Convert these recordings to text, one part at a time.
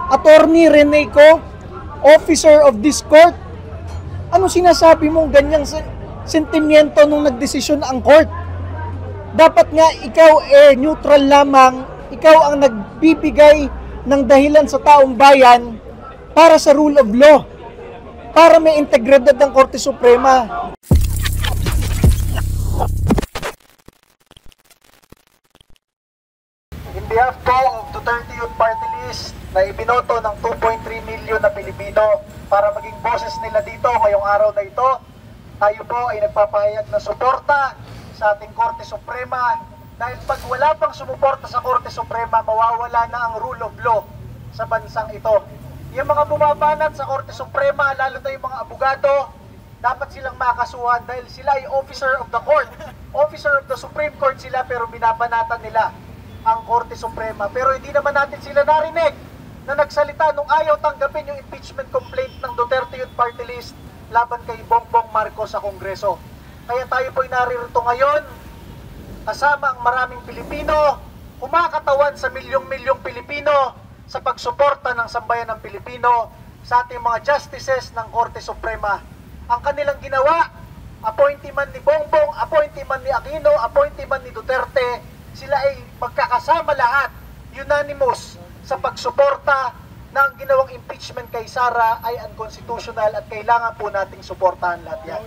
Attorney Reneco, officer of this court, ano sinasabi mong ganyang sentimiento nung nagdesisyon ang court? Dapat nga ikaw neutral lamang, ikaw ang nagbibigay ng dahilan sa taong bayan para sa rule of law, para may integridad ng Korte Suprema. In behalf po of Duterte Youth Party List na ibinoto ng 2.3 million na Pilipino para maging boses nila dito ngayong araw na ito, tayo po ay nagpapahayag ng suporta sa ating Korte Suprema dahil pag wala pang sumuporta sa Korte Suprema, mawawala na ang rule of law sa bansang ito. Yung mga bumabanat sa Korte Suprema, lalo na yung mga abogado, dapat silang makasuhan dahil sila ay officer of the court. Officer of the Supreme Court sila pero binabanatan nila ang Korte Suprema. Pero hindi naman natin sila narinig na nagsalita nung ayaw tanggapin yung impeachment complaint ng Duterte Youth Party List laban kay Bongbong Marcos sa Kongreso. Kaya tayo po'y naririto ngayon kasama ang maraming Pilipino, kumakatawan sa milyong-milyong Pilipino sa pagsuporta ng sambayan ng Pilipino sa ating mga justices ng Korte Suprema. Ang kanilang ginawa, appointee man ni Bongbong, appointee man ni Aquino, appointee man ni Duterte, sila ay magkakasama lahat, unanimous, sa pagsuporta na ang ginawang impeachment kay Sara ay unconstitutional at kailangan po nating suportahan lahat yan.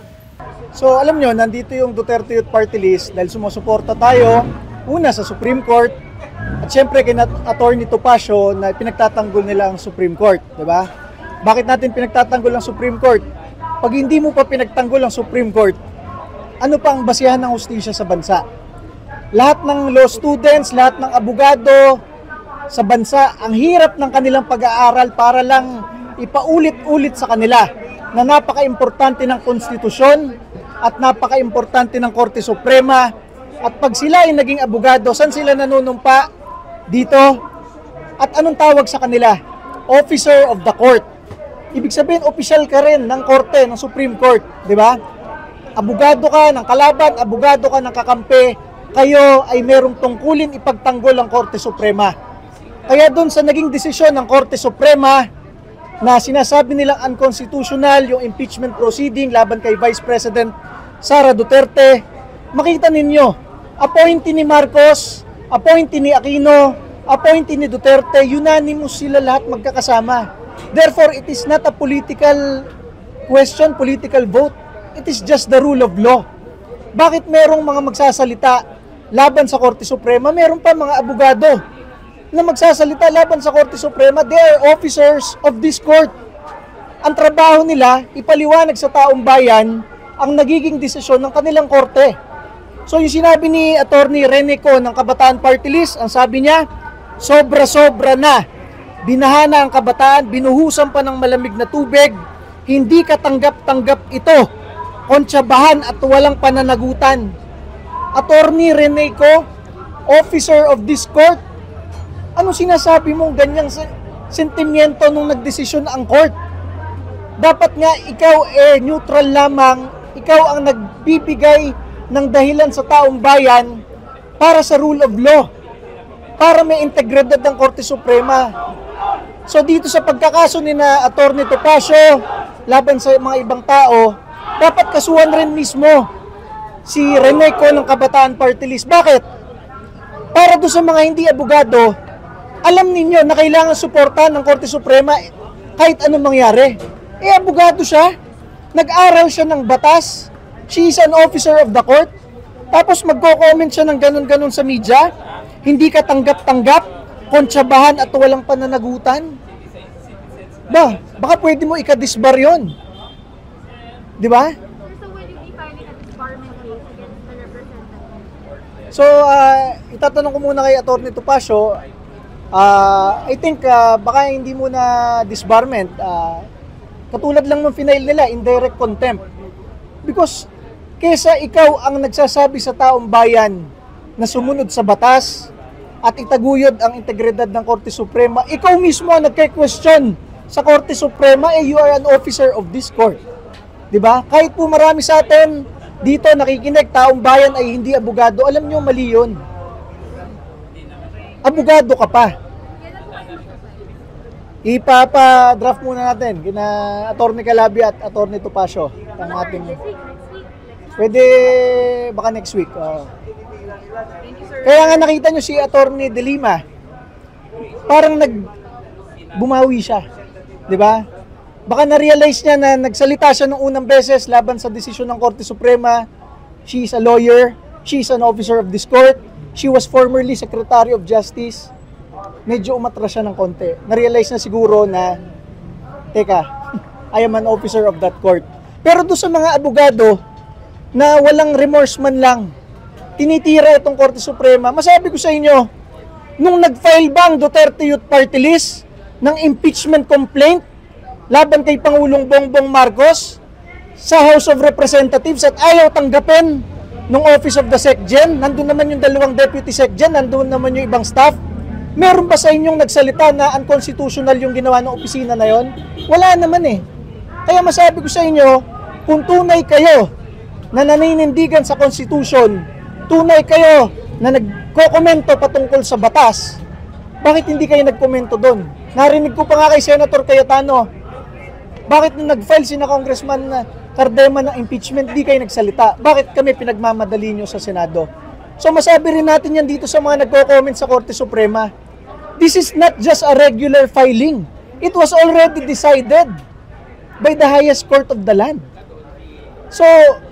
So alam nyo, nandito yung Duterte Youth Party List dahil sumusuporta tayo, una sa Supreme Court, at syempre kay Attorney Topacio na pinagtatanggol nila ang Supreme Court, di ba? Bakit natin pinagtatanggol ang Supreme Court? Pag hindi mo pa pinagtanggol ang Supreme Court, ano pa ang basihan ng hustisya sa bansa? Lahat ng law students, lahat ng abogado sa bansa, ang hirap ng kanilang pag-aaral para lang ipaulit-ulit sa kanila na napaka-importante ng konstitusyon at napaka-importante ng Korte Suprema. At pag sila ay naging abogado, saan sila nanunumpa? Dito. At anong tawag sa kanila? Officer of the court. Ibig sabihin, official ka rin ng Korte, ng Supreme Court. Di ba? Abogado ka ng kalaban, abogado ka ng kakampi, kayo ay merong tungkulin ipagtanggol ang Korte Suprema. Kaya doon sa naging desisyon ng Korte Suprema na sinasabi nilang unconstitutional yung impeachment proceeding laban kay Vice President Sara Duterte, makita ninyo, appointee ni Marcos, appointee ni Aquino, appointee ni Duterte, unanimous sila lahat magkakasama. Therefore, it is not a political question, political vote. It is just the rule of law. Bakit merong mga magsasalita laban sa Korte Suprema? Meron pa mga abogado na magsasalita laban sa Korte Suprema. They are officers of this court. Ang trabaho nila, ipaliwanag sa taong bayan ang nagiging desisyon ng kanilang korte. So yung sinabi ni Attorney Reneco ng Kabataan Party List, ang sabi niya, sobra-sobra na. Binahana ang kabataan, binuhusan pa ng malamig na tubig, hindi katanggap-tanggap ito, kontsabahan at walang pananagutan. Attorney Reneco, officer of this court, ano sinasabi mong ganyang sentimiento nung nagdesisyon ang court? Dapat nga ikaw neutral lamang, ikaw ang nagbibigay ng dahilan sa taong bayan para sa rule of law, para may integridad ng Korte Suprema. So dito sa pagkakaso ni na Attorney Topacio laban sa mga ibang tao, dapat kasuhan rin mismo si Reneco ng Kabataan Party List. Bakit? Para doon sa mga hindi abogado, alam ninyo na kailangan suportahan ng Korte Suprema kahit anong mangyari. Abogado siya, nag-aral siya ng batas, she is an officer of the court, tapos magko-comment siya ng ganun-ganun sa media, hindi ka tanggap-tanggap, kontsabahan at walang pananagutan. Baka pwede mo ikadisbar yun. Di ba? So will you be filing a disbarment case against the representative? So, itatanong ko muna kay Attorney Topacio, I think baka hindi mo na disbarment. Katulad lang ng final nila, indirect contempt. Because kesa ikaw ang nagsasabi sa taong bayan na sumunod sa batas at itaguyod ang integridad ng Korte Suprema, ikaw mismo ang nagke-question sa Korte Suprema, you are an officer of this court. Diba? Kahit po marami sa atin dito nakikinig, taong bayan ay hindi abogado, alam nyo, mali yun. Abogado ka pa. Ipapa-draft muna natin kina Attorney Calabi at Attorney Topacio ang ating Next week. pwede baka next week. Thank you, sir. Kaya nga nakita nyo si Attorney De Lima, parang bumawi siya, di ba? Baka na-realize niya na nagsalita siya nung unang beses laban sa desisyon ng Korte Suprema. She is a lawyer, she is an officer of this court, she was formerly Secretary of Justice. Medyo umatras siya ng konti. Na-realize na siguro na, teka, I am an officer of that court. Pero doon sa mga abogado na walang remorse man lang, tinitira itong Korte Suprema, masabi ko sa inyo, nung nag-file ba ang Duterte Youth Party List ng impeachment complaint laban kay Pangulong Bongbong Marcos sa House of Representatives at ayaw tanggapin ng Office of the SecGen, nandun naman yung dalawang Deputy SecGen, nandun naman yung ibang staff, meron ba sa inyong nagsalita na unconstitutional yung ginawa ng opisina na yon? Wala naman eh. Kaya masabi ko sa inyo, kung tunay kayo na naninindigan sa Constitution, tunay kayo na nagkokomento patungkol sa batas, bakit hindi kayo nagkomento doon? Narinig ko pa nga kay Senator Cayetano, bakit nung nag-file si na Congressman Cardema ng impeachment, di kayo nagsalita? Bakit kami pinagmamadali nyo sa Senado? So masabi rin natin yan dito sa mga nagko-comment sa Korte Suprema. This is not just a regular filing. It was already decided by the highest court of the land. So,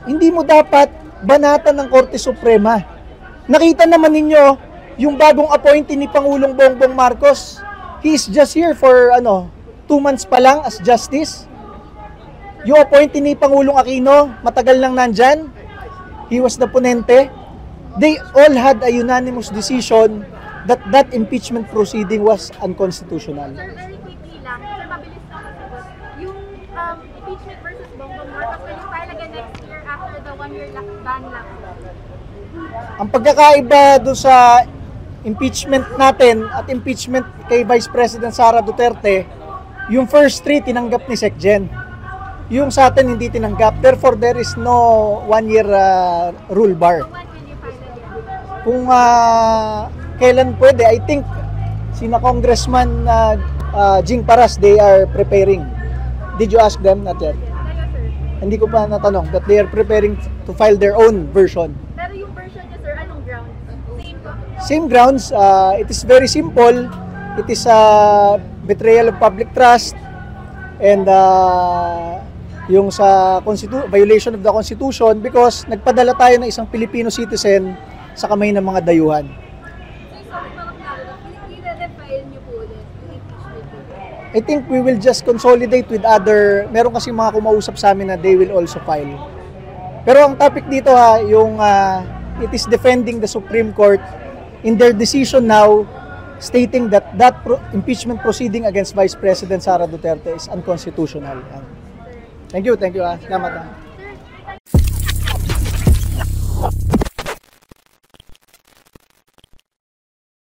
hindi mo dapat banatan ng Korte Suprema. Nakita naman ninyo yung bagong appointee ni Pangulong Bongbong Marcos. He is just here for 2 months pa lang as justice. Yung appointee ni Pangulong Aquino, matagal lang nandyan. He was the ponente. They all had a unanimous decision that that impeachment proceeding was unconstitutional. Sir, very quickly lang. Sir, mabilis lang masagot. Yung impeachment versus Bongbong Marcos, will you file again next year after the 1-year ban lang? Ang pagkakaiba doon sa impeachment natin at impeachment kay Vice President Sara Duterte, yung first 3 tinanggap ni SecGen. Yung sa atin hindi tinanggap. Therefore, there is no 1-year rule bar. So when will you file again? Kung kailan pwede, I think sina Congressman Jing Paras, they are preparing. Did you ask them? Not yet. Kayo, sir. Hindi ko pa natanong that they are preparing to file their own version. Pero yung version niya, sir, anong grounds? Same ba? Same grounds. It is very simple. It is betrayal of public trust and yung sa violation of the Constitution because nagpadala tayo ng isang Filipino citizen sa kamay ng mga dayuhan. So, sorry mga knowledge, i-refile niyo po ulit yung impeachment po. I think we will just consolidate with meron kasi mga kumausap sa amin na they will also file. Pero ang topic dito yung it is defending the Supreme Court in their decision now stating that impeachment proceeding against Vice President Sara Duterte is unconstitutional. Thank you. Salamat.